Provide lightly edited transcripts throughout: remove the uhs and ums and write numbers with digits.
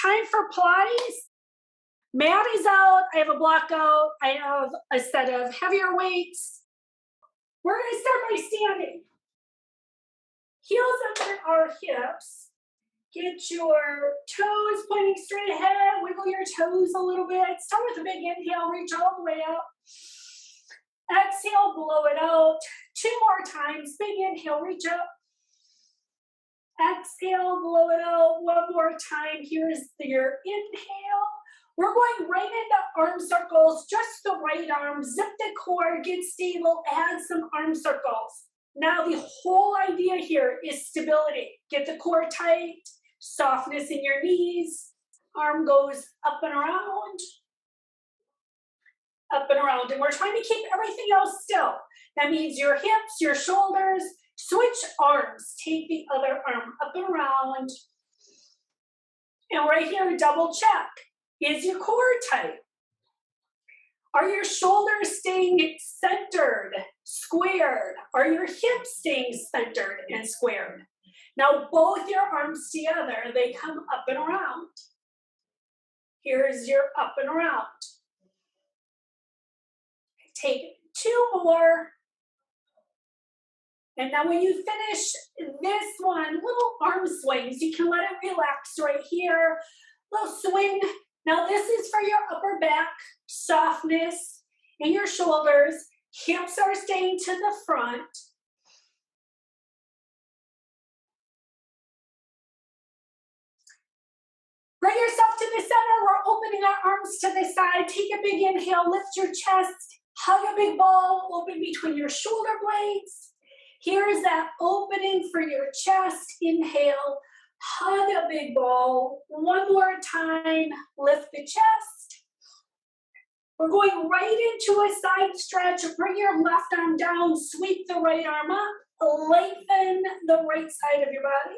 time for Pilates. Mat is out, I have a block out, I have a set of heavier weights. We're gonna start by standing. Heels under our hips. Get your toes pointing straight ahead, wiggle your toes a little bit. Start with a big inhale, reach all the way up. Exhale, blow it out. 2 more times, big inhale, reach up. Exhale, blow it out. 1 more time, here's your inhale. We're going right into arm circles, just the right arm. Zip the core, get stable, add some arm circles. Now the whole idea here is stability. Get the core tight, softness in your knees. Arm goes up and around, up and around. And we're trying to keep everything else still. That means your hips, your shoulders. Switch arms. Take the other arm up and around. And right here, double check. Is your core tight? Are your shoulders staying centered, squared? Are your hips staying centered and squared? Now both your arms together, they come up and around. Here's your up and around. Take 2 more. And now when you finish this one, little arm swings. You can let it relax right here. Little swing. Now this is for your upper back, softness in your shoulders. Hips are staying to the front. Bring yourself to the center. We're opening our arms to the side. Take a big inhale, lift your chest, hug a big ball, open between your shoulder blades. Here's that opening for your chest. Inhale, hug a big ball. 1 more time, lift the chest. We're going right into a side stretch. Bring your left arm down, sweep the right arm up, lengthen the right side of your body.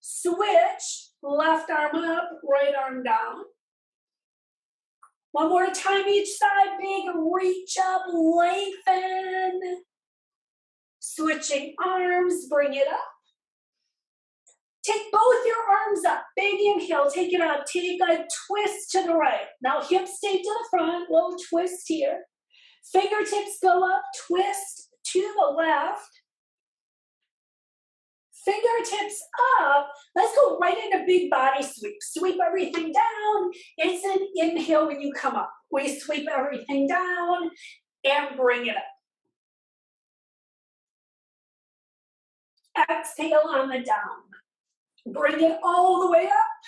Switch, left arm up, right arm down. 1 more time each side, big reach up, lengthen. Switching arms, bring it up. Take both your arms up, big inhale, take it up, take a twist to the right. Now hips stay to the front, little twist here. Fingertips go up, twist to the left. Fingertips up, let's go right into big body sweep. Sweep everything down, it's an inhale when you come up. We sweep everything down and bring it up. Exhale on the down. Bring it all the way up.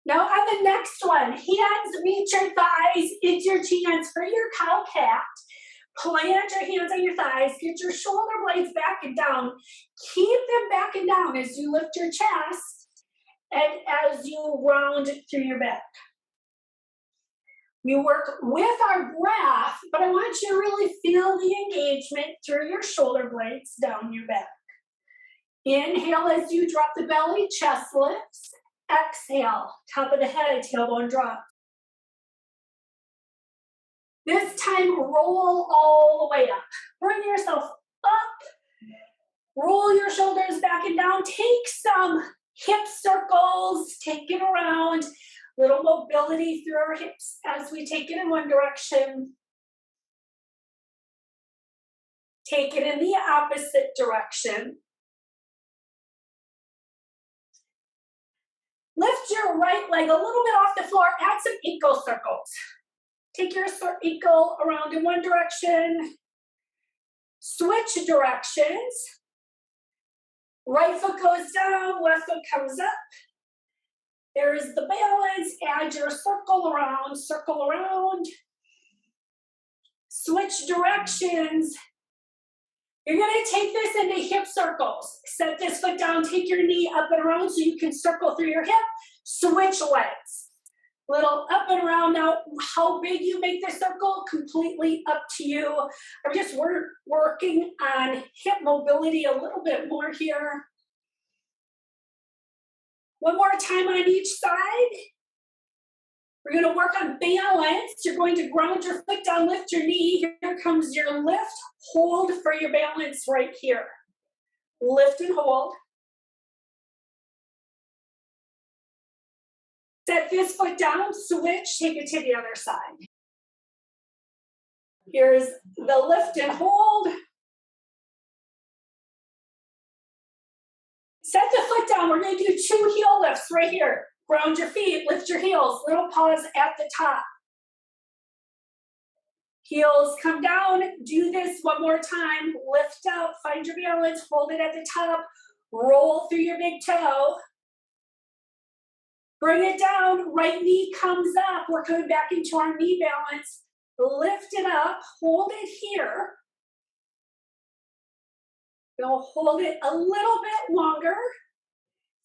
Now on the next one, hands meet your thighs, it's your chance for your cow cat. Plant your hands on your thighs, get your shoulder blades back and down. Keep them back and down as you lift your chest and as you round through your back. We work with our breath, but I want you to really feel the engagement through your shoulder blades down your back. Inhale as you drop the belly, chest lifts. Exhale, top of the head, tailbone drop. This time, roll all the way up. Bring yourself up. Roll your shoulders back and down. Take some hip circles. Take it around. Little mobility through our hips as we take it in one direction. Take it in the opposite direction. Lift your right leg a little bit off the floor. Add some ankle circles. Take your ankle around in one direction. Switch directions. Right foot goes down, left foot comes up. There's the balance. Add your circle around, circle around. Switch directions. You're going to take this into hip circles. Set this foot down, take your knee up and around so you can circle through your hip. Switch legs. Little up and around. Now, how big you make the circle, completely up to you. I'm just working on hip mobility a little bit more here. 1 more time on each side. We're going to work on balance. You're going to ground your foot down, lift your knee. Here comes your lift. Hold for your balance right here. Lift and hold. Set this foot down, switch, take it to the other side. Here's the lift and hold. Set the foot down. We're going to do 2 heel lifts right here. Ground your feet, lift your heels, little pause at the top. Heels come down, do this one more time. Lift up, find your balance, hold it at the top, roll through your big toe. Bring it down, right knee comes up. We're coming back into our knee balance. Lift it up, hold it here. You'll hold it a little bit longer.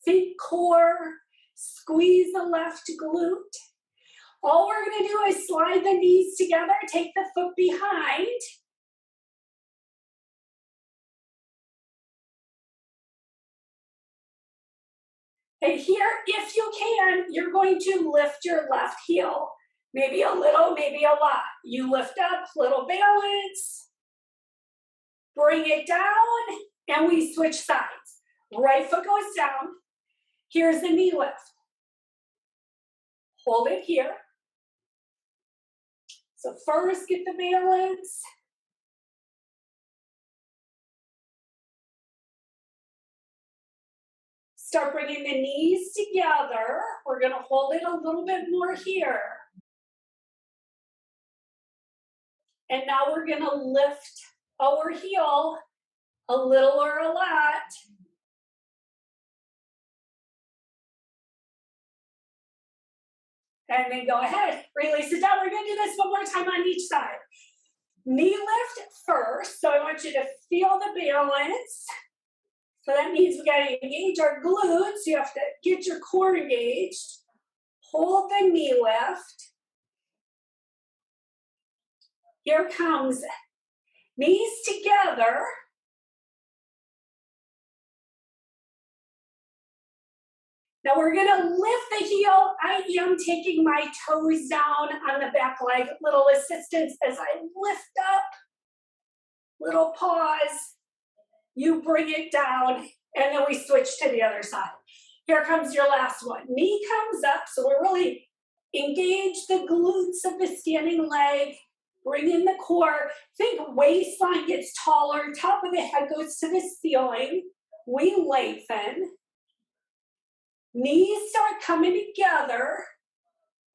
Think core, squeeze the left glute. All we're gonna do is slide the knees together, take the foot behind. And here, if you can, you're going to lift your left heel. Maybe a little, maybe a lot. You lift up, little balance. Bring it down, and we switch sides. Right foot goes down. Here's the knee lift. Hold it here. So first, get the balance. Start bringing the knees together. We're going to hold it a little bit more here. And now we're going to lift our heel a little or a lot. And then go ahead, release it down. We're going to do this one more time on each side. Knee lift first. So I want you to feel the balance. So that means we got to engage our glutes. You have to get your core engaged. Hold the knee lift. Here comes knees together. Now we're gonna lift the heel. I am taking my toes down on the back leg, little assistance as I lift up, little pause. You bring it down, and then we switch to the other side. Here comes your last one. Knee comes up, so we're really engage the glutes of the standing leg, bring in the core. Think waistline gets taller, top of the head goes to the ceiling. We lengthen. Knees start coming together.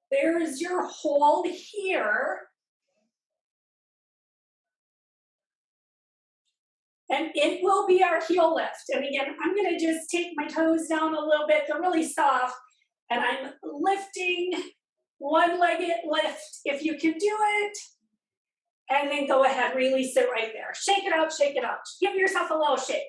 There's your hold here. And it will be our heel lift. And again, I'm going to just take my toes down a little bit. They're really soft. And I'm lifting, one-legged lift if you can do it. And then go ahead, release it right there. Shake it out, shake it out. Give yourself a little shake.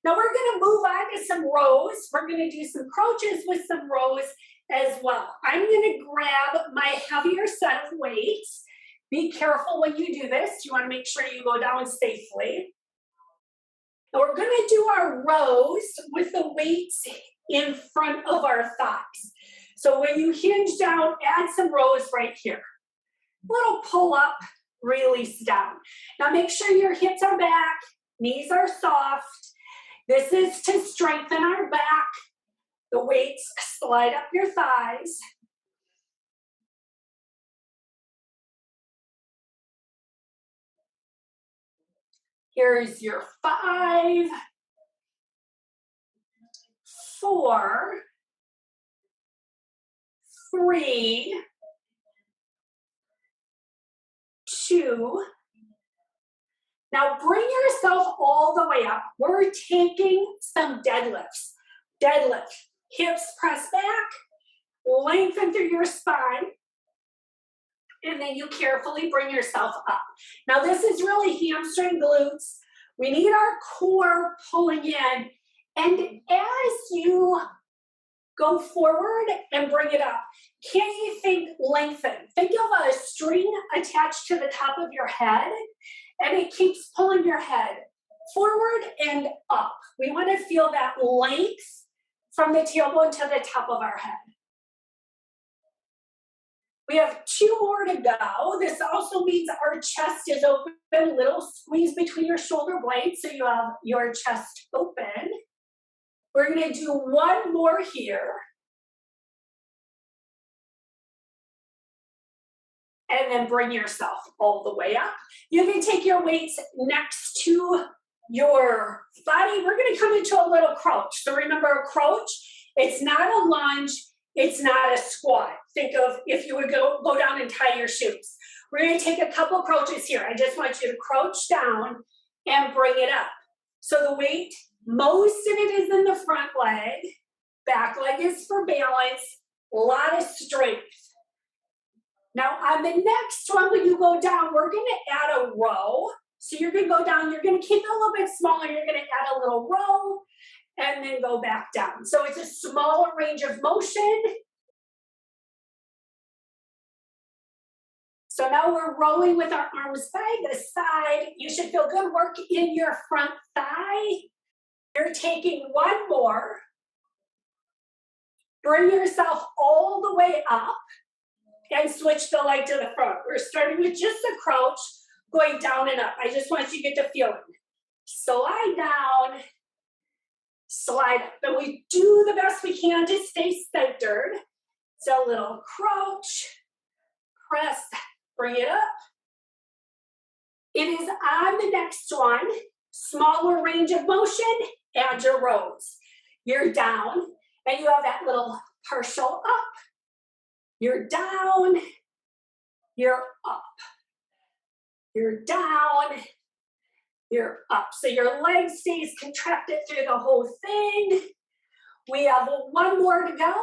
Now we're going to move on to some rows. We're going to do some crunches with some rows as well. I'm going to grab my heavier set of weights. Be careful when you do this. You want to make sure you go down safely. Now we're going to do our rows with the weights in front of our thighs. So when you hinge down, add some rows right here. Little pull up, release down. Now make sure your hips are back, knees are soft. This is to strengthen our back. The weights slide up your thighs. Here's your 5, 4, 3, 2. Now bring yourself all the way up. We're taking some deadlifts. Deadlift. Hips press back, lengthen through your spine, and then you carefully bring yourself up. Now this is really hamstring glutes. We need our core pulling in. And as you go forward and bring it up, can you think lengthen? Think of a string attached to the top of your head, and it keeps pulling your head forward and up. We want to feel that length from the tailbone to the top of our head. We have 2 more to go. This also means our chest is open, a little squeeze between your shoulder blades so you have your chest open. We're going to do 1 more here. and then bring yourself all the way up. You can take your weights next to your body. We're going to come into a little crouch. So remember, a crouch, it's not a lunge, it's not a squat. Think of if you would go down and tie your shoes. We're going to take a couple crouches here. I just want you to crouch down and bring it up. So the weight, most of it is in the front leg. Back leg is for balance. A lot of strength. Now on the next one, when you go down, we're going to add a row. So you're going to go down, you're going to keep it a little bit smaller, you're going to add a little row, and then go back down. So it's a smaller range of motion. So now we're rolling with our arms side to side. You should feel good work in your front thigh. You're taking one more. Bring yourself all the way up and switch the leg to the front. We're starting with just a crouch, going down and up. I just want you to get the feeling. Slide down, slide up. And we do the best we can to stay centered. So a little crouch, press, bring it up. It is on the next one, smaller range of motion, add your rows. You're down, and you have that little partial up. You're down, you're up. You're down, you're up. So your leg stays contracted through the whole thing. We have one more to go.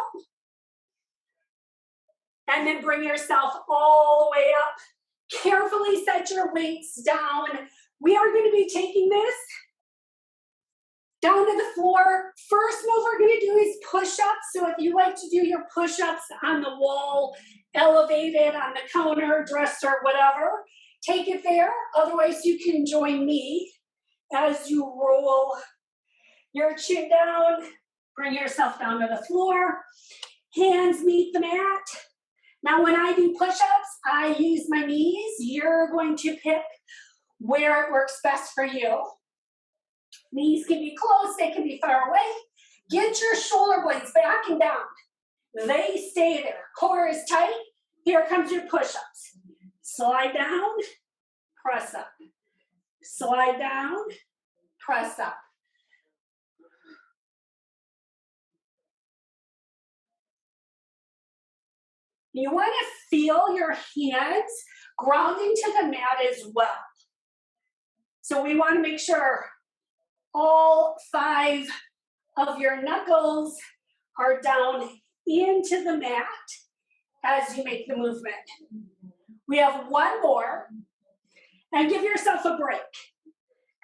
And then bring yourself all the way up. Carefully set your weights down. We are going to be taking this down to the floor. First move we're going to do is push-ups. So if you like to do your push-ups on the wall, elevated, on the counter, dresser, whatever, take it there. Otherwise, you can join me as you roll your chin down. Bring yourself down to the floor. Hands meet the mat. Now, when I do push-ups, I use my knees. You're going to pick where it works best for you. Knees can be close, they can be far away. Get your shoulder blades back and down. They stay there. Core is tight. Here comes your push-ups. Slide down, press up. Slide down, press up. You want to feel your hands grounding to the mat as well. So we want to make sure all 5 of your knuckles are down into the mat as you make the movement. We have one more, and give yourself a break.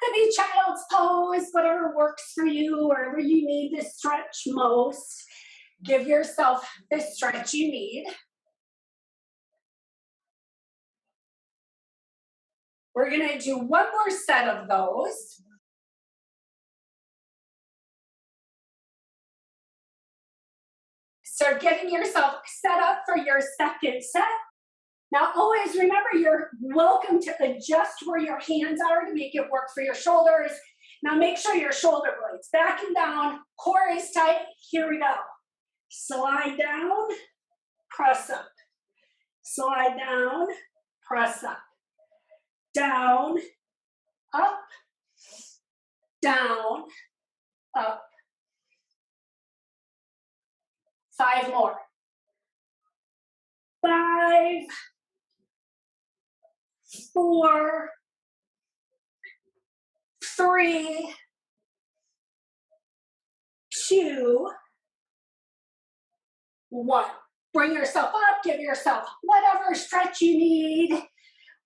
Could be child's pose, whatever works for you, wherever you need to stretch most. Give yourself the stretch you need. We're going to do one more set of those. Start getting yourself set up for your second set. Now, always remember, you're welcome to adjust where your hands are to make it work for your shoulders. Now, make sure your shoulder blades back and down, core is tight. Here we go. Slide down, press up. Slide down, press up. Down, up, down, up. 5 more. 5, 4, 3, 2, 1. Bring yourself up, give yourself whatever stretch you need.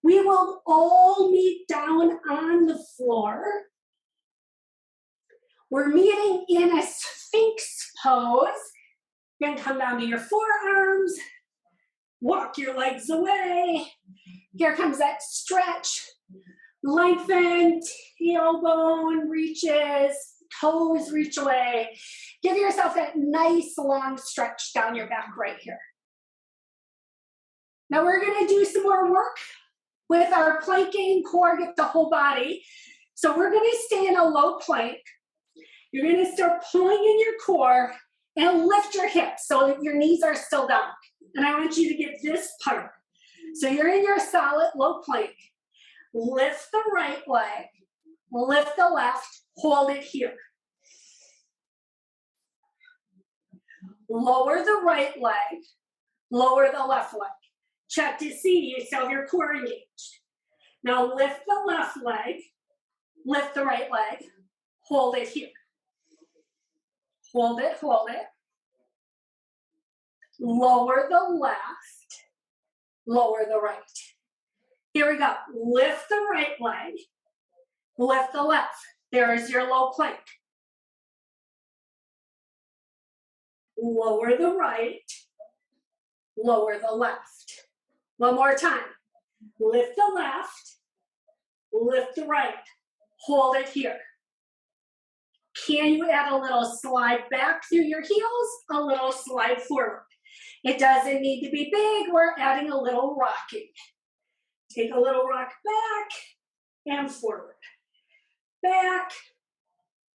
We will all meet down on the floor. We're meeting in a Sphinx pose. You're gonna come down to your forearms, walk your legs away. Here comes that stretch. Lengthen, tailbone reaches, toes reach away. Give yourself that nice long stretch down your back right here. Now we're gonna do some more work with our planking core, get the whole body. So we're gonna stay in a low plank. You're gonna start pulling in your core and lift your hips so that your knees are still down. And I want you to get this part. So you're in your solid low plank. Lift the right leg, lift the left, hold it here. Lower the right leg, lower the left leg. Check to see you still have your core engaged. Now lift the left leg, lift the right leg, hold it here. Hold it, hold it. Lower the left, lower the right. Here we go. Lift the right leg, lift the left. There is your low plank. Lower the right, lower the left. One more time. Lift the left, lift the right. Hold it here. Can you add a little slide back through your heels? A little slide forward. It doesn't need to be big. We're adding a little rocking. Take a little rock back and forward. Back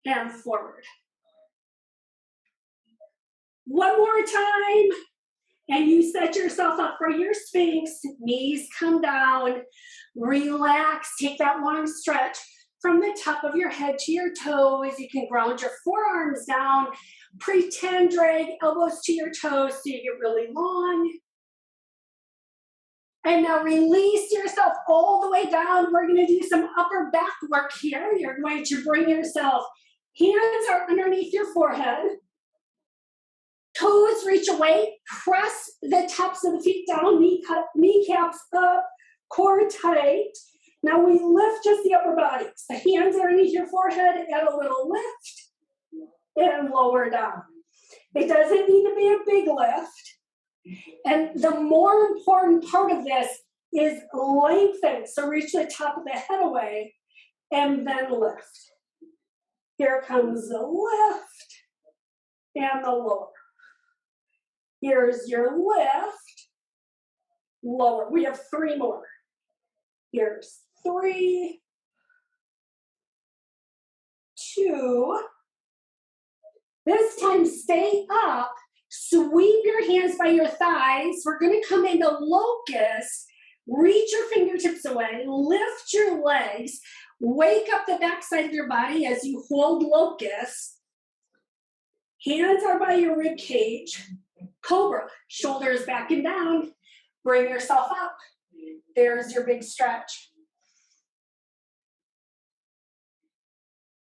and forward. One more time. And you set yourself up for your Sphinx. Knees come down. Relax. Take that long stretch from the top of your head to your toes. You can ground your forearms down. Pretend drag elbows to your toes so you get really long. And now release yourself all the way down. We're going to do some upper back work here. You're going to bring yourself, hands are underneath your forehead. Toes reach away. Press the tops of the feet down. Kneecaps up. Core tight. Now we lift just the upper body. The hands are underneath your forehead. Add a little lift and lower down. It doesn't need to be a big lift. And the more important part of this is lengthen. So reach the top of the head away and then lift. Here comes the lift and the lower. Here's your lift, lower. We have 3 more. Here's 3, 2. This time stay up. Sweep your hands by your thighs. We're going to come into locust. Reach your fingertips away. Lift your legs. Wake up the backside of your body as you hold locust. Hands are by your rib cage. Cobra. Shoulders back and down. Bring yourself up. There's your big stretch.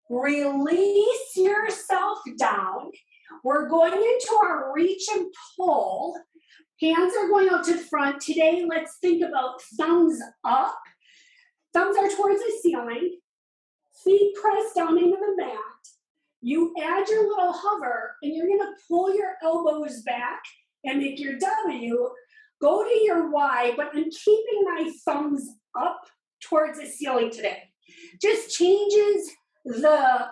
Release yourself down. We're going into our reach and pull. Hands are going out to the front. Today, let's think about thumbs up. Thumbs are towards the ceiling. Feet press down into the mat. You add your little hover, and you're going to pull your elbows back and make your W. Go to your Y, but I'm keeping my thumbs up towards the ceiling today. Just changes the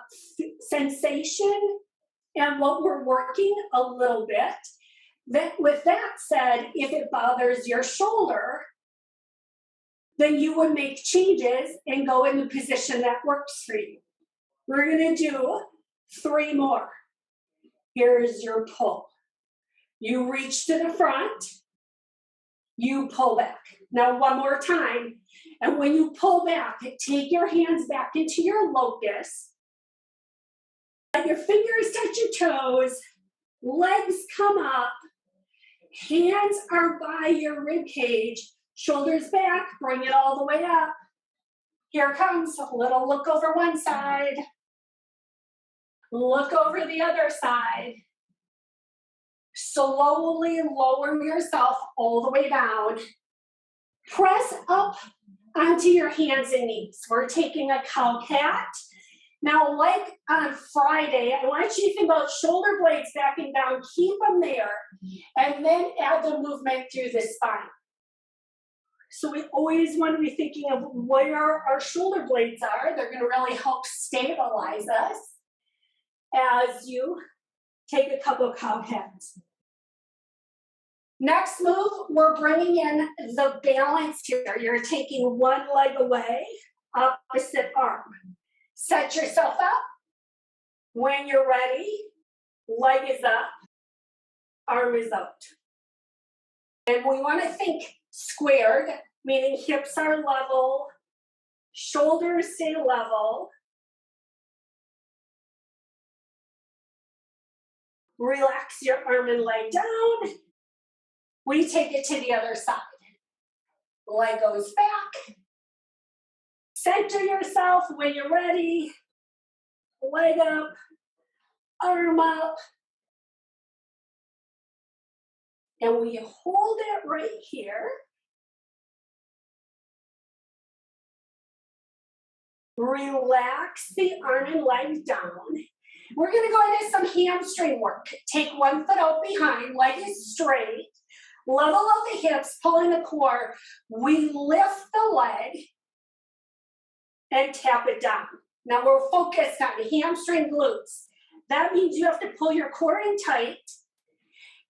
sensation and what we're working a little bit. Then with that said, if it bothers your shoulder, then you would make changes and go in the position that works for you. We're going to do 3 more. Here's your pull. You reach to the front. You pull back. Now one more time. And when you pull back, take your hands back into your locust. Let your fingers touch your toes. Legs come up. Hands are by your rib cage. Shoulders back. Bring it all the way up. Here comes a little look over one side. Look over the other side. Slowly lower yourself all the way down. Press up onto your hands and knees. We're taking a cow cat. Now, like on Friday, I want you to think about shoulder blades backing down. Keep them there. And then add the movement through the spine. So we always want to be thinking of where our shoulder blades are. They're going to really help stabilize us as you take a couple of cow cats. Next move, we're bringing in the balance here. You're taking one leg away, opposite arm. Set yourself up. When you're ready, leg is up, arm is out. And we want to think Squared, meaning hips are level, shoulders stay level. Relax your arm and leg down. We take it to the other side. Leg goes back. Center yourself when you're ready. Leg up, arm up. And we hold it right here. Relax the arm and leg down. We're gonna go into some hamstring work. Take one foot out behind, leg is straight. Level out the hips, pulling the core. We lift the leg and tap it down. Now we're focused on hamstring glutes. That means you have to pull your core in tight,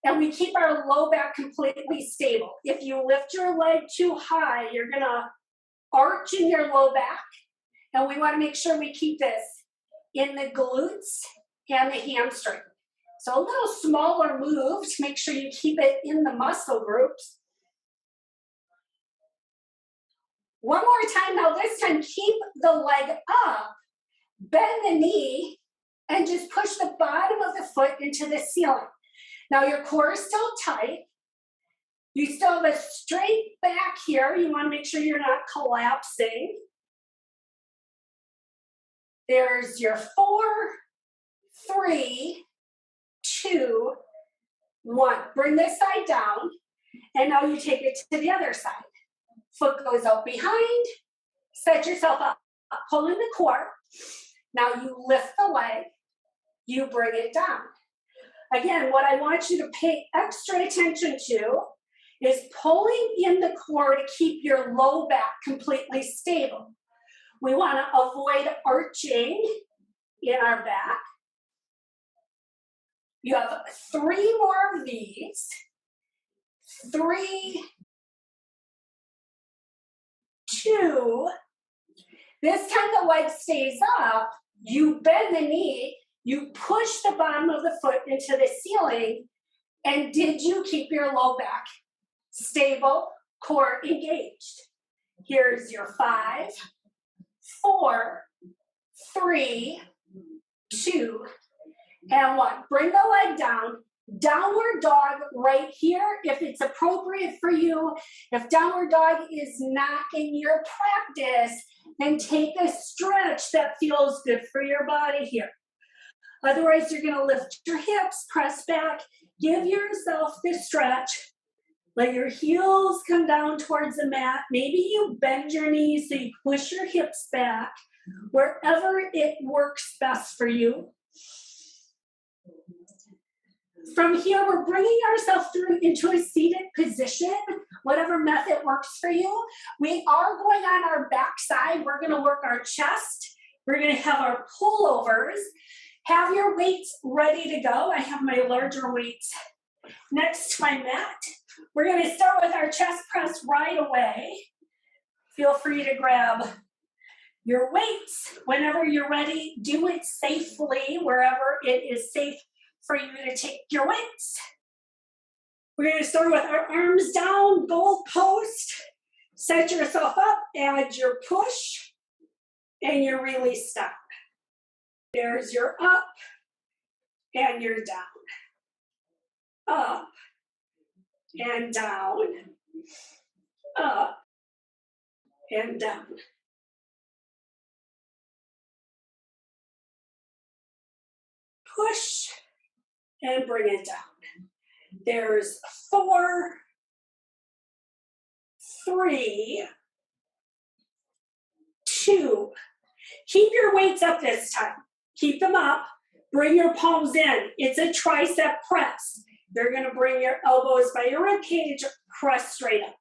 and we keep our low back completely stable. If you lift your leg too high, you're gonna arch in your low back, and we wanna make sure we keep this in the glutes and the hamstring. So a little smaller move to make sure you keep it in the muscle groups. One more time now, this time keep the leg up, bend the knee, and just push the bottom of the foot into the ceiling. Now your core is still tight. You still have a straight back here. You want to make sure you're not collapsing. There's your 4, 3, 2, 1. Bring this side down, and now you take it to the other side. Foot goes out behind, set yourself up, pull in the core. Now you lift the leg, you bring it down. Again, what I want you to pay extra attention to is pulling in the core to keep your low back completely stable. We want to avoid arching in our back. You have 3 more of these. 3, 2. This time the leg stays up. You bend the knee. You push the bottom of the foot into the ceiling. And did you keep your low back stable, core engaged? Here's your 5, 4, 3, 2, and 1. Bring the leg down. Downward dog right here if it's appropriate for you. If downward dog is not in your practice, then take a stretch that feels good for your body here. Otherwise, you're going to lift your hips, press back, give yourself this stretch. Let your heels come down towards the mat. Maybe you bend your knees so you push your hips back, wherever it works best for you. From here, we're bringing ourselves through into a seated position, whatever method works for you. We are going on our back side. We're going to work our chest. We're going to have our pullovers. Have your weights ready to go. I have my larger weights next to my mat. We're going to start with our chest press right away. Feel free to grab your weights whenever you're ready. Do it safely wherever it is safe for you to take your weights. We're going to start with our arms down, goal post. Set yourself up, add your push, and your release stop. There's your up and your down. Up and down. Up and down. Push and bring it down. There's 4, 3, 2. Keep your weights up this time. Keep them up. Bring your palms in. It's a tricep press. You're going to bring your elbows by your rib cage, press straight up.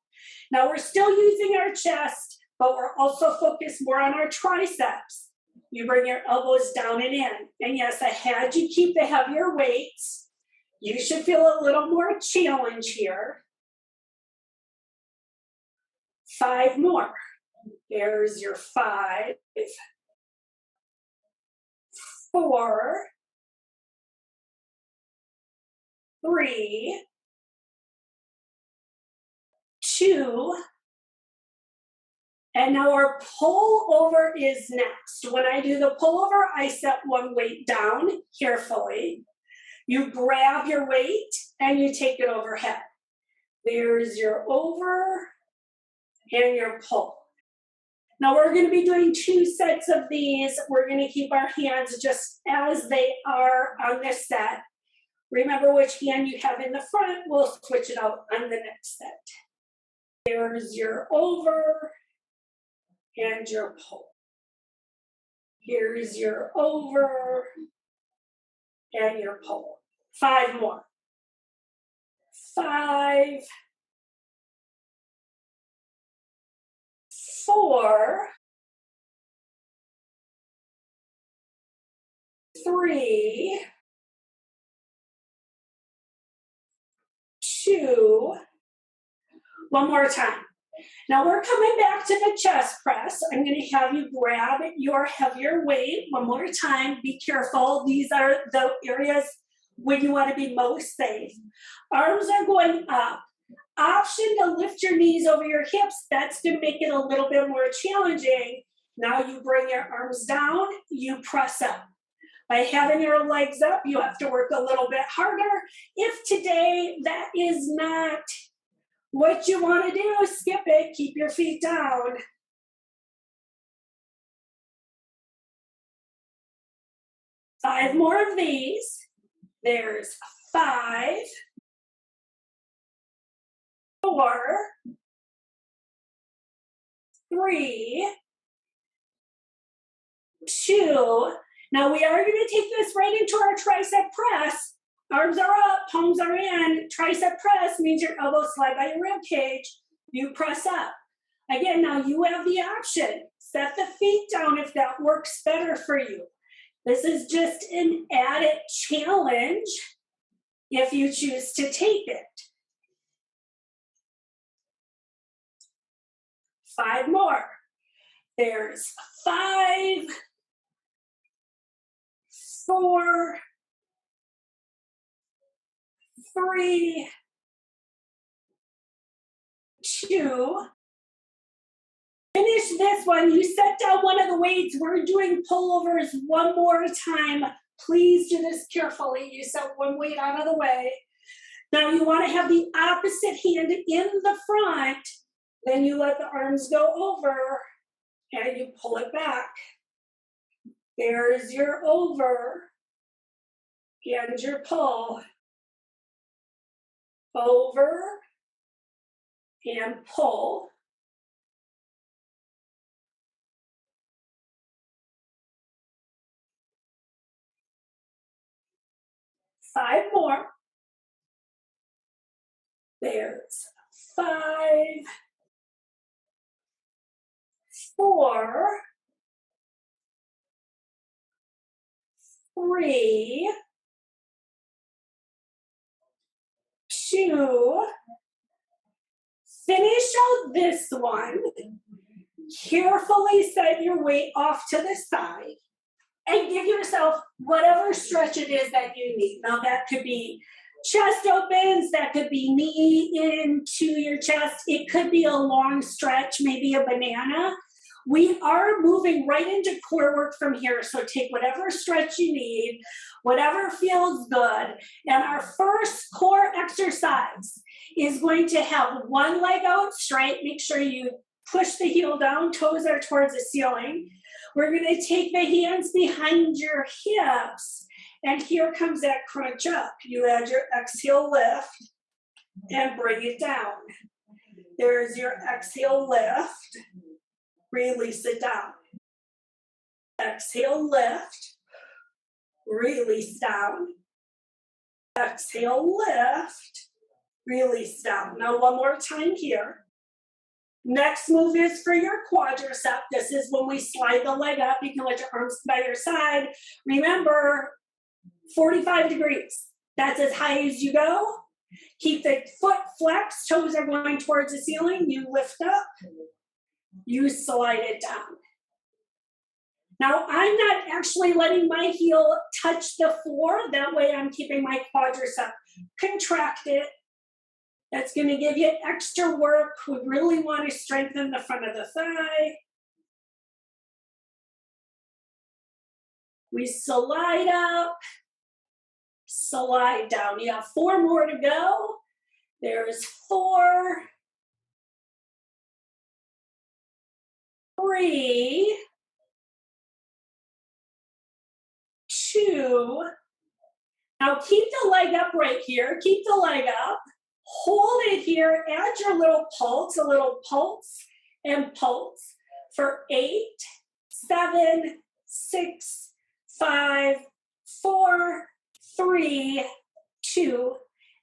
Now we're still using our chest, but we're also focused more on our triceps. You bring your elbows down and in. And yes, I had you keep the heavier weights. You should feel a little more challenge here. 5 more. There's your 5, 4, 3, 2, and now our pull over is next. When I do the pull over, I set one weight down carefully. You grab your weight and you take it overhead. There's your over and your pull. Now we're going to be doing 2 sets of these. We're going to keep our hands just as they are on this set. Remember which hand you have in the front. We'll switch it out on the next set. There's your over and your pull. Here's your over and your pull. 5 more. 5, 4, 3, 2, one more time. Now we're coming back to the chest press. I'm going to have you grab your heavier weight one more time. Be careful. These are the areas when you want to be most safe. Arms are going up. Option to lift your knees over your hips. That's going to make it a little bit more challenging. Now you bring your arms down, you press up. By having your legs up, you have to work a little bit harder. If today that is not what you want to do, skip it, keep your feet down. 5 more of these. There's 5, 4, 3, 2. Now we are going to take this right into our tricep press. Arms are up, palms are in. Tricep press means your elbows slide by your rib cage. You press up. Again, now you have the option. Set the feet down if that works better for you. This is just an added challenge if you choose to take it. 5 more. There's 5, 4, 3, 2. Finish this one. You set down one of the weights. We're doing pullovers one more time. Please do this carefully. You set one weight out of the way. Now you want to have the opposite hand in the front. Then you let the arms go over and you pull it back. There's your over and your pull. Over and pull. 5 more. There's 5, 4, 3, 2. Finish out this one. Carefully set your weight off to the side and give yourself whatever stretch it is that you need. Now that could be chest opens, that could be knee into your chest. It could be a long stretch, maybe a banana. We are moving right into core work from here, so take whatever stretch you need, whatever feels good. And our first core exercise is going to have one leg out straight. Make sure you push the heel down, toes are towards the ceiling. We're going to take the hands behind your hips, and here comes that crunch up. You add your exhale lift and bring it down. There's your exhale lift. Release it down. Exhale lift. Release down. Exhale lift. Release down. Now one more time here. Next move is for your quadricep. This is when we slide the leg up. You can let your arms by your side. Remember, 45 degrees. That's as high as you go. Keep the foot flexed. Toes are going towards the ceiling. You lift up. You slide it down. Now, I'm not actually letting my heel touch the floor. That way I'm keeping my quadricep contracted. That's going to give you extra work. We really want to strengthen the front of the thigh. We slide up, slide down. You have 4 more to go. There's 4, 3, 2. Now keep the leg up right here. Keep the leg up. Hold it here. Add your little pulse, a little pulse and pulse for 8, 7, 6, 5, 4, 3, 2,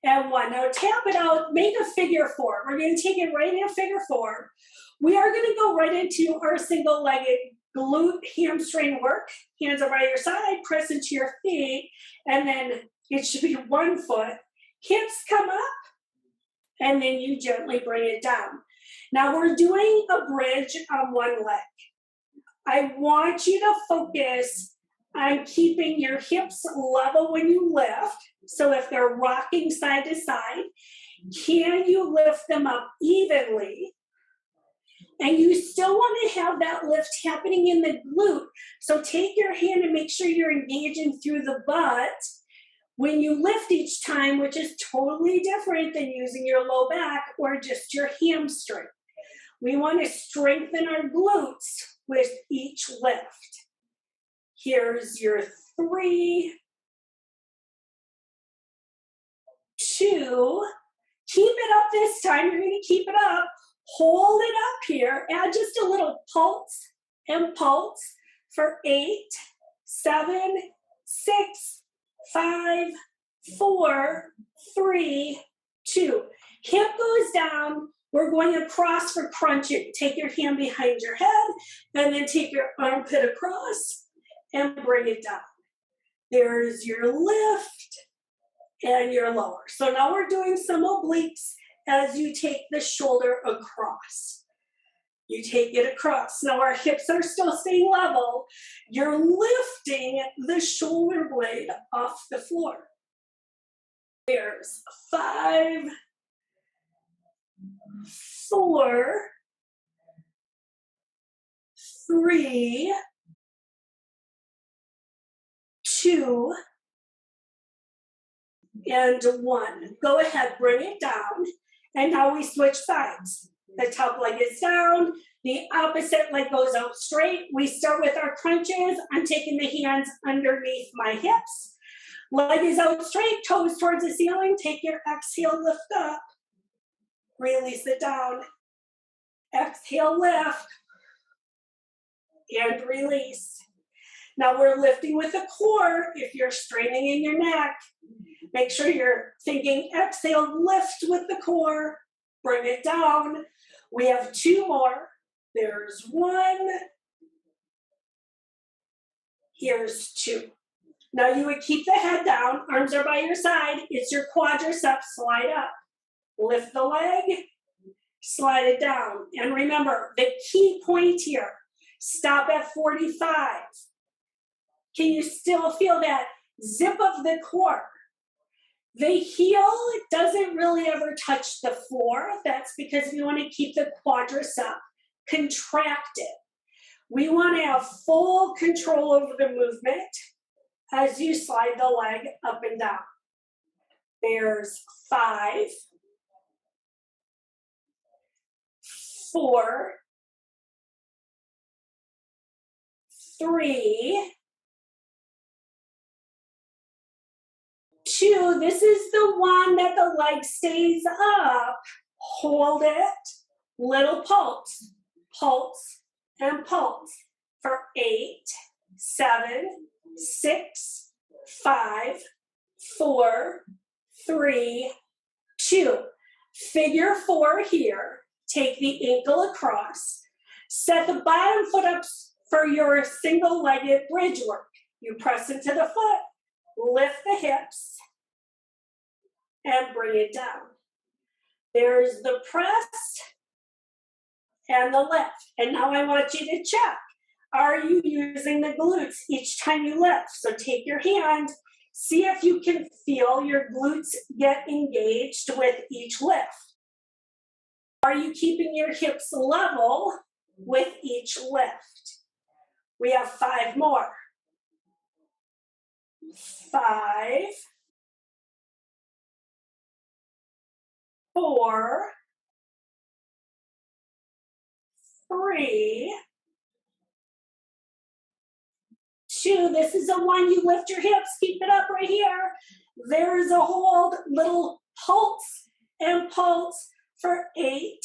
and 1. Now tap it out, make a figure 4. We're going to take it right in a figure 4. We are going to go right into our single-legged glute hamstring work. Hands are by your side, press into your feet, and then it should be 1 foot. Hips come up, and then you gently bring it down. Now we're doing a bridge on 1 leg. I want you to focus on keeping your hips level when you lift. So if they're rocking side to side, can you lift them up evenly? And you still want to have that lift happening in the glute. So take your hand and make sure you're engaging through the butt when you lift each time, which is totally different than using your low back or just your hamstring. We want to strengthen our glutes with each lift. Here's your 3, 2. Keep it up this time. You're going to keep it up. Hold it up here. Add just a little pulse and pulse for 8, 7, 6, 5, 4, 3, 2. Hip goes down. We're going across for crunching. Take your hand behind your head and then take your armpit across and bring it down. There's your lift and your lower. So now we're doing some obliques as you take the shoulder across. You take it across. Now our hips are still staying level. You're lifting the shoulder blade off the floor. There's 5, 4, 3, 2, and 1. Go ahead, bring it down. And now we switch sides. The top leg is down. The opposite leg goes out straight. We start with our crunches. I'm taking the hands underneath my hips. Leg is out straight, toes towards the ceiling. Take your exhale, lift up. Release it down. Exhale, lift. And release. Now we're lifting with the core. If you're straining in your neck, make sure you're thinking exhale, lift with the core. Bring it down. We have 2 more. There's 1. Here's 2. Now you would keep the head down. Arms are by your side. It's your quadriceps. Slide up. Lift the leg. Slide it down. And remember, the key point here, stop at 45. Can you still feel that zip of the core? The heel doesn't really ever touch the floor. That's because we want to keep the quadricep contracted. We want to have full control over the movement as you slide the leg up and down. There's 5, 4, 3, 2, this is the one that the leg stays up. Hold it. Little pulse. Pulse and pulse for 8, 7, 6, 5, 4, 3, 2. Figure 4 here. Take the ankle across. Set the bottom foot up for your single-legged bridge work. You press into the foot, lift the hips, and bring it down. There's the press and the lift. And now I want you to check. Are you using the glutes each time you lift? So take your hand See if you can feel your glutes get engaged with each lift. Are you keeping your hips level with each lift? We have 5 more. 5, 4, 3, 2. This is the one you lift your hips, keep it up right here. There is a hold, little pulse and pulse for 8,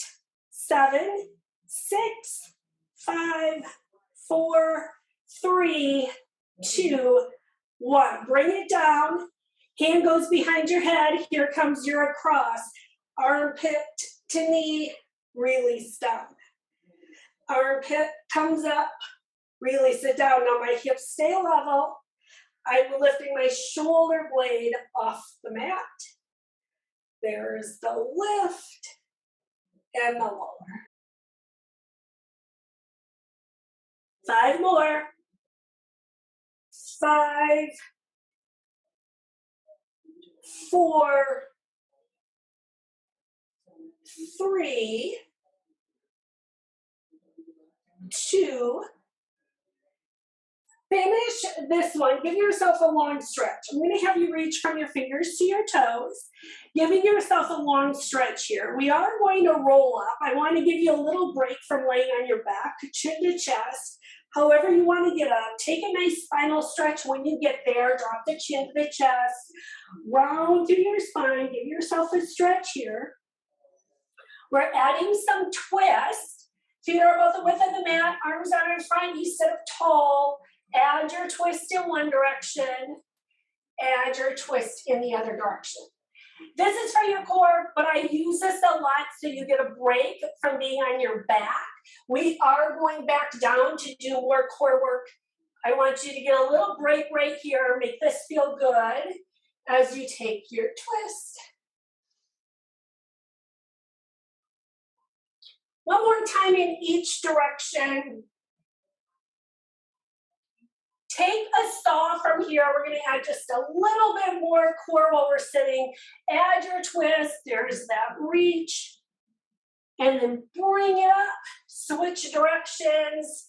7, 6, 5, 4, 3, 2, 1. Bring it down. Hand goes behind your head. Here comes your across. Armpit to knee, release down. Armpit comes up, release it down. Now my hips stay level. I'm lifting my shoulder blade off the mat. There's the lift and the lower. 5 more. 5, 4, 3, 2. Finish this one. Give yourself a long stretch. I'm going to have you reach from your fingers to your toes, giving yourself a long stretch here. We are going to roll up. I want to give you a little break from laying on your back, chin to chest. However you want to get up. Take a nice spinal stretch when you get there. Drop the chin to the chest. Round through your spine. Give yourself a stretch here. We're adding some twist. Feet are about the width of the mat. Arms out in front. You sit up tall. Add your twist in one direction. Add your twist in the other direction. This is for your core, but I use this a lot so you get a break from being on your back. We are going back down to do more core work. I want you to get a little break right here. Make this feel good as you take your twist. One more time in each direction. Take a stall from here. We're going to add just a little bit more core while we're sitting. Add your twist. There's that reach. And then bring it up. Switch directions.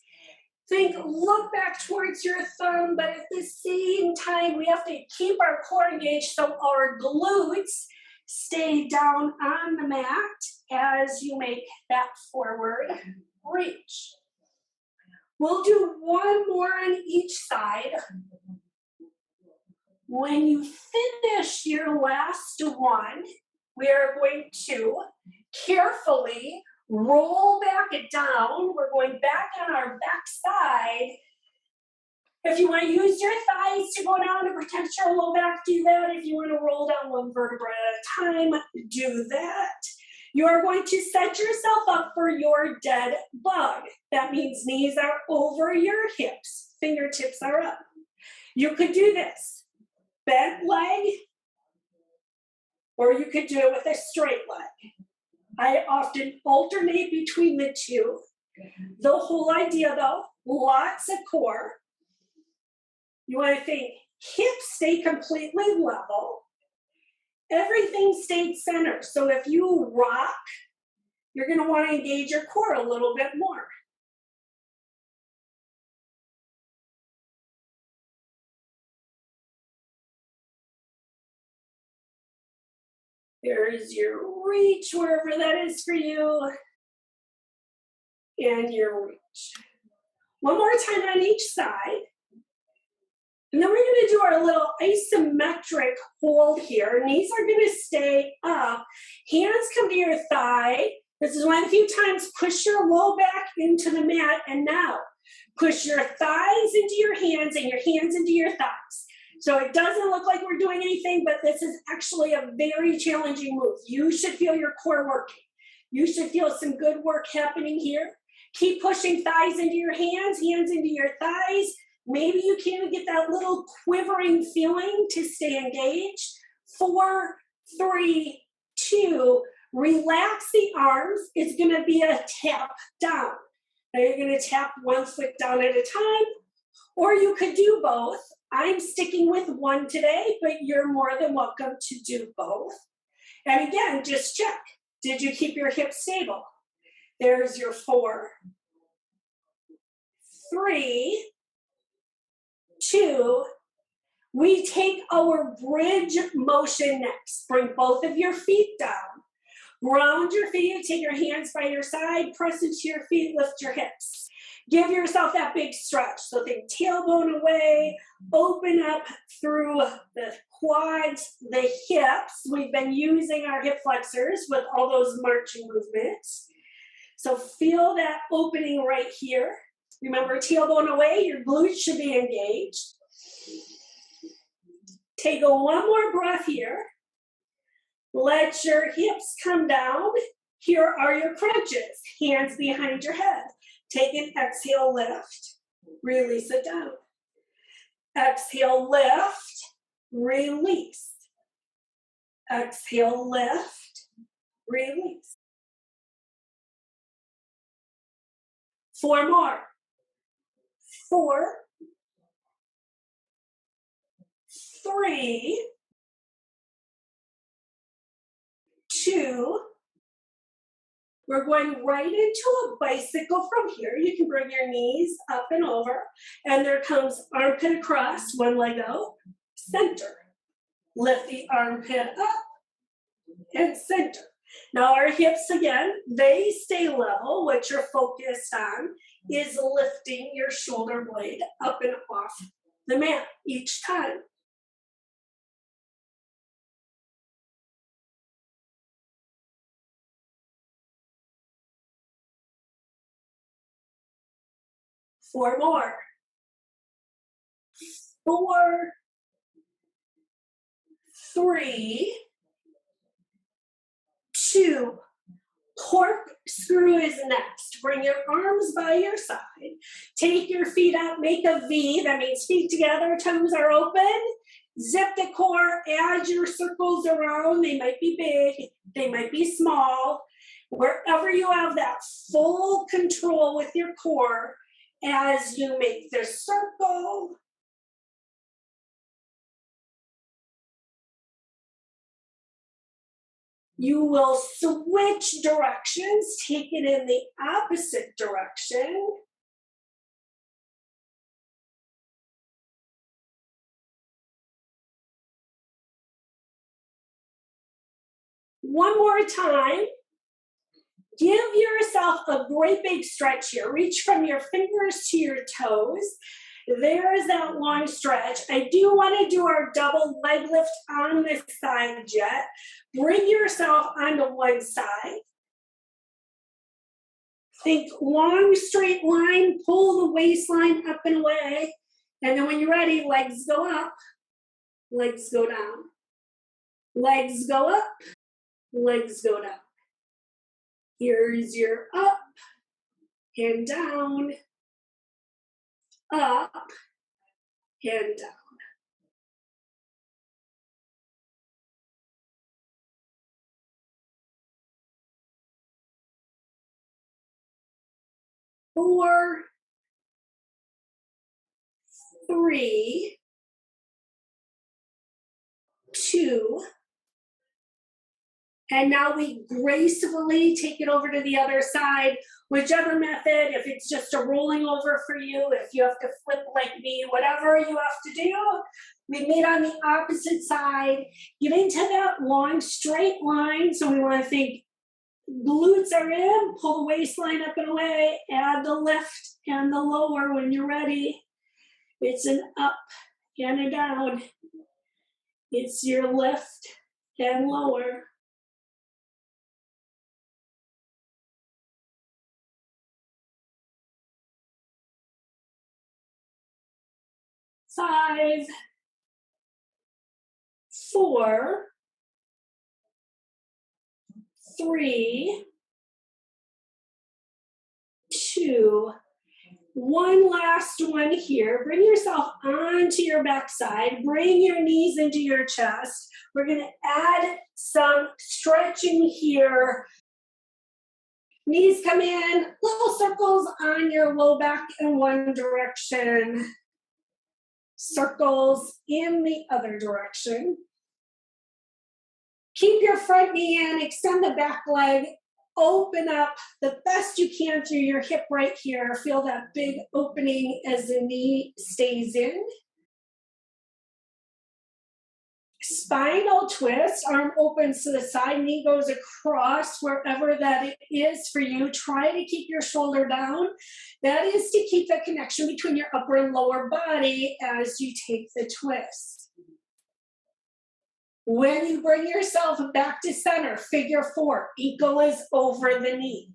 Look back towards your thumb, but at the same time, we have to keep our core engaged so our glutes stay down on the mat as you make that forward reach. We'll do one more on each side. When you finish your last one, we are going to carefully roll back it down. We're going back on our back side. If you want to use your thighs to go down to protect your low back, do that. If you want to roll down one vertebra at a time, do that. You are going to set yourself up for your dead bug. That means knees are over your hips, fingertips are up. You could do this, bent leg, or you could do it with a straight leg. I often alternate between the two. The whole idea though, lots of core. You want to think hips stay completely level. Everything stayed centered. So if you rock, you're going to want to engage your core a little bit more. There's your reach, wherever that is for you. And your reach. One more time on each side. And then we're going to do our little isometric hold here. Knees are going to stay up. Hands come to your thigh. This is one of the few times push your low back into the mat. And now push your thighs into your hands and your hands into your thighs. So it doesn't look like we're doing anything, but this is actually a very challenging move. You should feel your core working. You should feel some good work happening here. Keep pushing thighs into your hands, hands into your thighs. Maybe you can't even get that little quivering feeling to stay engaged. 4, 3, 2, relax the arms. It's going to be a tap down. Now you're going to tap one foot down at a time, or you could do both. I'm sticking with one today, but you're more than welcome to do both. And again, just check. Did you keep your hips stable? There's your 4, 3, 2. We take our bridge motion next. Bring both of your feet down. Ground your feet, take your hands by your side, press into your feet, lift your hips. Give yourself that big stretch. So think tailbone away, open up through the quads, the hips. We've been using our hip flexors with all those marching movements. So feel that opening right here. Remember, tailbone away, your glutes should be engaged. Take one more breath here. Let your hips come down. Here are your crunches, hands behind your head. Take an exhale, lift, release it down. Exhale, lift, release. Exhale, lift, release. 4 more. 4, 3, 2. We're going right into a bicycle from here. You can bring your knees up and over. And there comes armpit across, one leg out, center. Lift the armpit up and center. Now our hips again, they stay level. What you're focused on is lifting your shoulder blade up and off the mat each time. Four more. 4, 3, 2. Corkscrew is next. Bring your arms by your side. Take your feet up, make a V. That means feet together, toes are open. Zip the core, add your circles around. They might be big, they might be small. Wherever you have that full control with your core as you make the circle. You will switch directions, take it in the opposite direction. One more time. Give yourself a great big stretch here. Reach from your fingers to your toes. There is that long stretch. I do want to do our double leg lift on this side yet. Bring yourself onto one side. Think long straight line, pull the waistline up and away. And then when you're ready, legs go up, legs go down. Legs go up, legs go down. Here's your up and down, up and down. 4, 3, 2, and now we gracefully take it over to the other side, whichever method, if it's just a rolling over for you, if you have to flip like me, whatever you have to do, we meet on the opposite side, get into that long straight line, so we want to think glutes are in, pull the waistline up and away, add the lift and the lower when you're ready. It's an up and a down. It's your lift and lower. 5, 4, 3, 2, one last one here. Bring yourself onto your backside. Bring your knees into your chest. We're going to add some stretching here. Knees come in, little circles on your low back in one direction. circles in the other direction. Keep your front knee in, extend the back leg, open up the best you can through your hip right here. Feel that big opening as the knee stays in. Spinal twist, arm opens to the side, knee goes across wherever that it is for you. Try to keep your shoulder down. That is to keep the connection between your upper and lower body as you take the twist. When you bring yourself back to center, figure four, ankle is over the knee.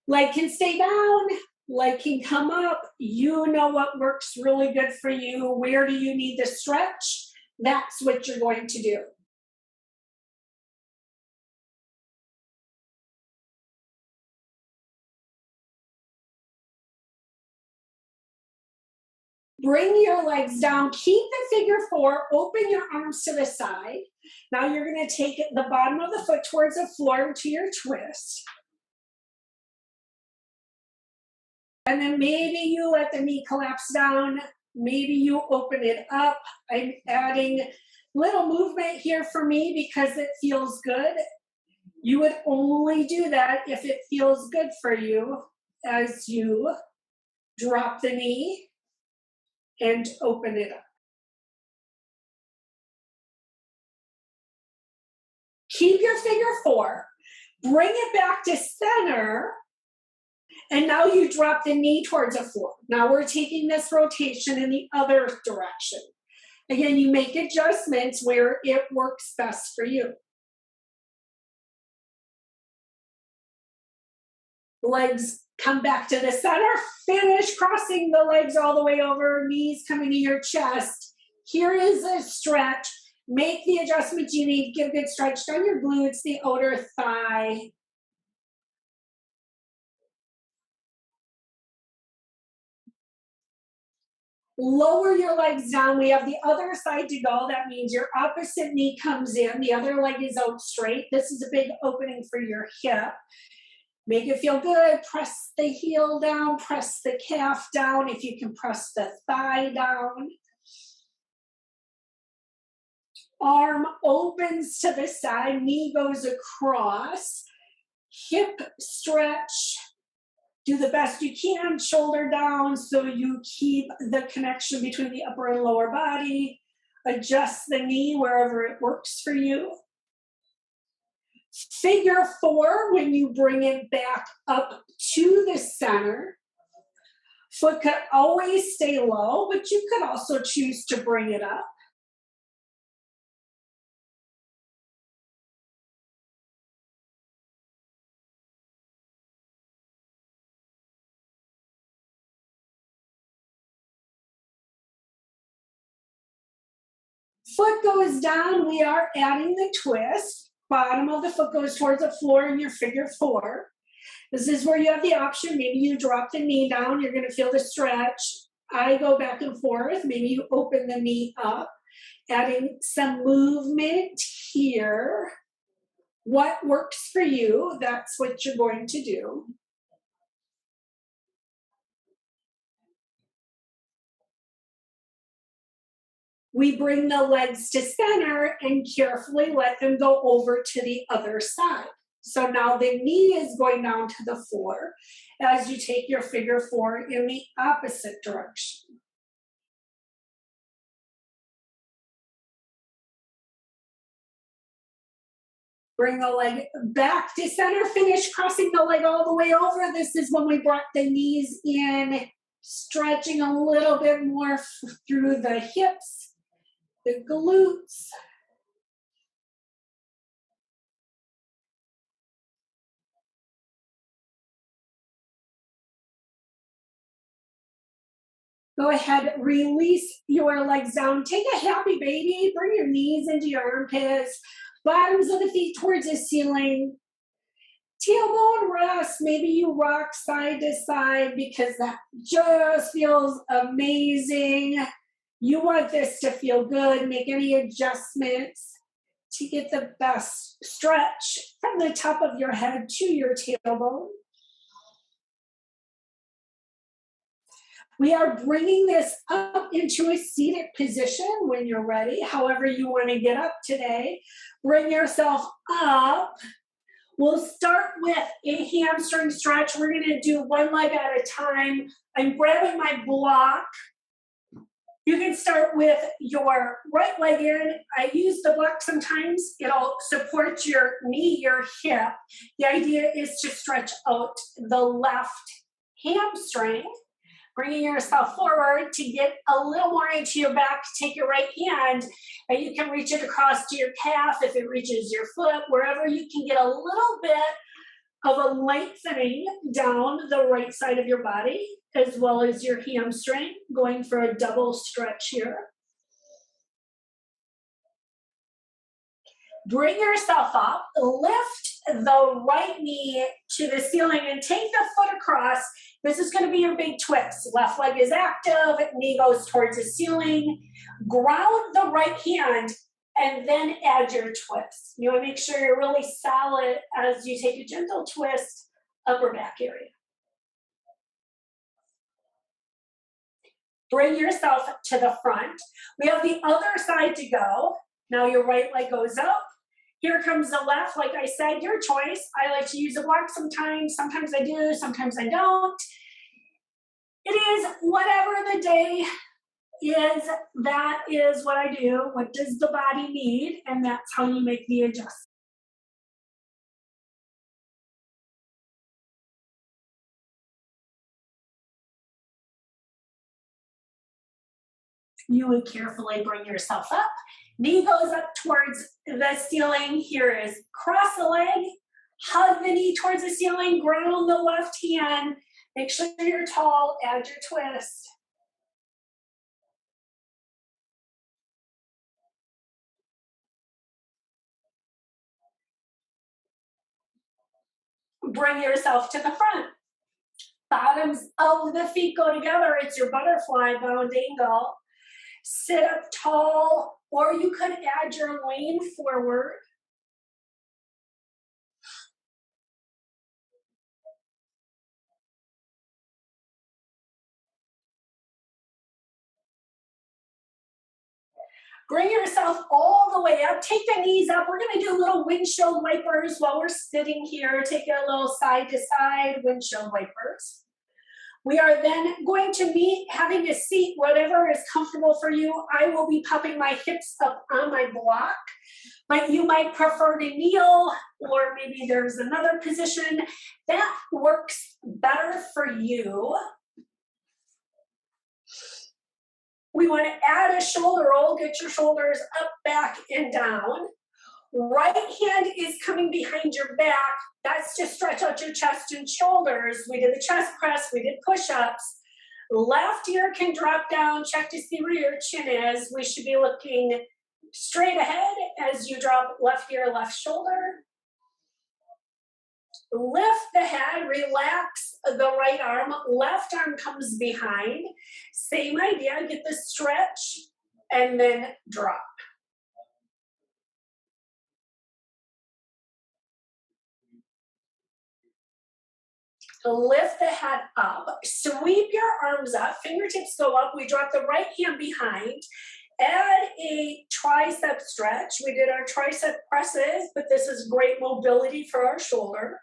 Leg can stay down, leg can come up. You know what works really good for you. Where do you need to stretch? That's what you're going to do. Bring your legs down, keep the figure four, open your arms to the side. Now you're gonna take the bottom of the foot towards the floor to your twist. And then maybe you let the knee collapse down, maybe you open it up. I'm adding little movement here for me because it feels good. You would only do that if it feels good for you as you drop the knee and open it up. Keep your figure four, bring it back to center, and now you drop the knee towards the floor. Now we're taking this rotation in the other direction. Again, you make adjustments where it works best for you. Legs come back to the center, finish crossing the legs all the way over, knees coming to your chest. Here is a stretch. Make the adjustments you need. Get a good stretch down your glutes, the outer thigh. Lower your legs down. We have the other side to go. That means your opposite knee comes in. The other leg is out straight. This is a big opening for your hip. Make it feel good. Press the heel down. Press the calf down. If you can press the thigh down. Arm opens to the side. Knee goes across. Hip stretch. Do the best you can, shoulder down so you keep the connection between the upper and lower body. Adjust the knee wherever it works for you. Figure four when you bring it back up to the center. Foot could always stay low, but you could also choose to bring it up. Foot goes down, we are adding the twist. Bottom of the foot goes towards the floor in your figure four. This is where you have the option. Maybe you drop the knee down, you're gonna feel the stretch. I go back and forth. Maybe you open the knee up, adding some movement here. What works for you, that's what you're going to do. We bring the legs to center and carefully let them go over to the other side. So now the knee is going down to the floor as you take your figure four in the opposite direction. Bring the leg back to center, finish crossing the leg all the way over. This is when we brought the knees in, stretching a little bit more through the hips, the glutes. Go ahead, release your legs down. Take a happy baby, bring your knees into your armpits, bottoms of the feet towards the ceiling. Tailbone rest, maybe you rock side to side because that just feels amazing. You want this to feel good. Make any adjustments to get the best stretch from the top of your head to your tailbone. We are bringing this up into a seated position when you're ready, however you want to get up today. Bring yourself up. We'll start with a hamstring stretch. We're going to do one leg at a time. I'm grabbing my block. You can start with your right leg in. I use the block sometimes. It'll support your knee, your hip. The idea is to stretch out the left hamstring, bringing yourself forward to get a little more into your back. Take your right hand and you can reach it across to your calf if it reaches your foot, wherever you can get a little bit of a lengthening down the right side of your body, as well as your hamstring, going for a double stretch here. Bring yourself up, lift the right knee to the ceiling and take the foot across. This is going to be your big twist. Left leg is active, knee goes towards the ceiling. Ground the right hand and then add your twist. You want to make sure you're really solid as you take a gentle twist, upper back area. Bring yourself to the front. We have the other side to go. Now your right leg goes up. Here comes the left. Like I said, your choice. I like to use a block sometimes. Sometimes I do, sometimes I don't. It is whatever the day is, that is what I do. What does the body need? And that's how you make the adjustment. You would carefully bring yourself up. Knee goes up towards the ceiling. Here is cross the leg, hug the knee towards the ceiling, ground the left hand. Make sure you're tall, add your twist. Bring yourself to the front. Bottoms of the feet go together. It's your butterfly bound angle. Sit up tall, or you could add your lean forward. Bring yourself all the way up. Take the knees up. We're going to do little windshield wipers while we're sitting here. Take a little side to side windshield wipers. We are then going to meet having a seat, whatever is comfortable for you. I will be popping my hips up on my block, but you might prefer to kneel, or maybe there's another position that works better for you. We want to add a shoulder roll. Get your shoulders up, back, and down. Right hand is coming behind your back. That's to stretch out your chest and shoulders. We did the chest press. We did push-ups. Left ear can drop down. Check to see where your chin is. We should be looking straight ahead as you drop left ear, left shoulder. Lift the head, relax the right arm, left arm comes behind. Same idea, get the stretch and then drop. Lift the head up, sweep your arms up, fingertips go up, we drop the right hand behind. Add a tricep stretch. We did our tricep presses, but this is great mobility for our shoulder.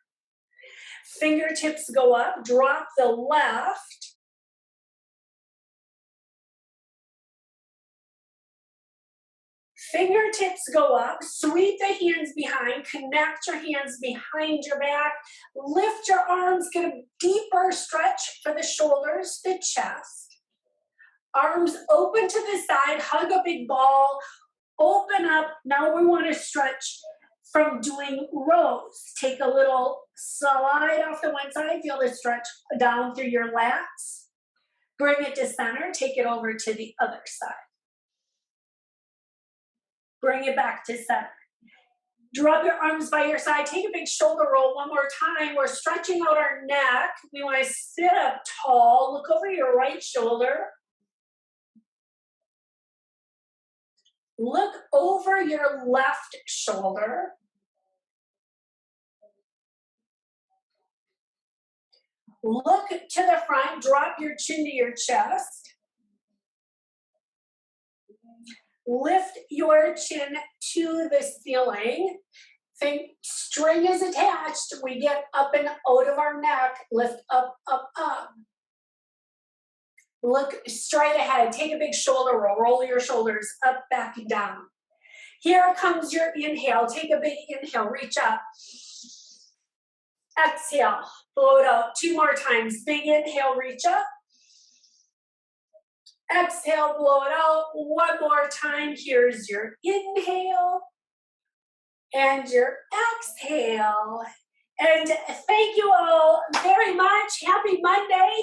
Fingertips go up, drop the left. Fingertips go up, sweep the hands behind, connect your hands behind your back, lift your arms, get a deeper stretch for the shoulders, the chest. Arms open to the side, hug a big ball, open up. Now we want to stretch from doing rows. Take a little slide off the one side, feel the stretch down through your lats. Bring it to center, take it over to the other side. Bring it back to center. Drop your arms by your side. Take a big shoulder roll one more time. We're stretching out our neck. We want to sit up tall. Look over your right shoulder. Look over your left shoulder. Look to the front, drop your chin to your chest. Lift your chin to the ceiling. Think string is attached. We get up and out of our neck. Lift up, up, up. Look straight ahead. Take a big shoulder roll. Roll your shoulders up, back, and down. Here comes your inhale. Take a big inhale. Reach up. Exhale. Blow it out. 2 more times. Big inhale. Reach up. Exhale. Blow it out. 1 more time. Here's your inhale. And your exhale. And thank you all very much. Happy Monday.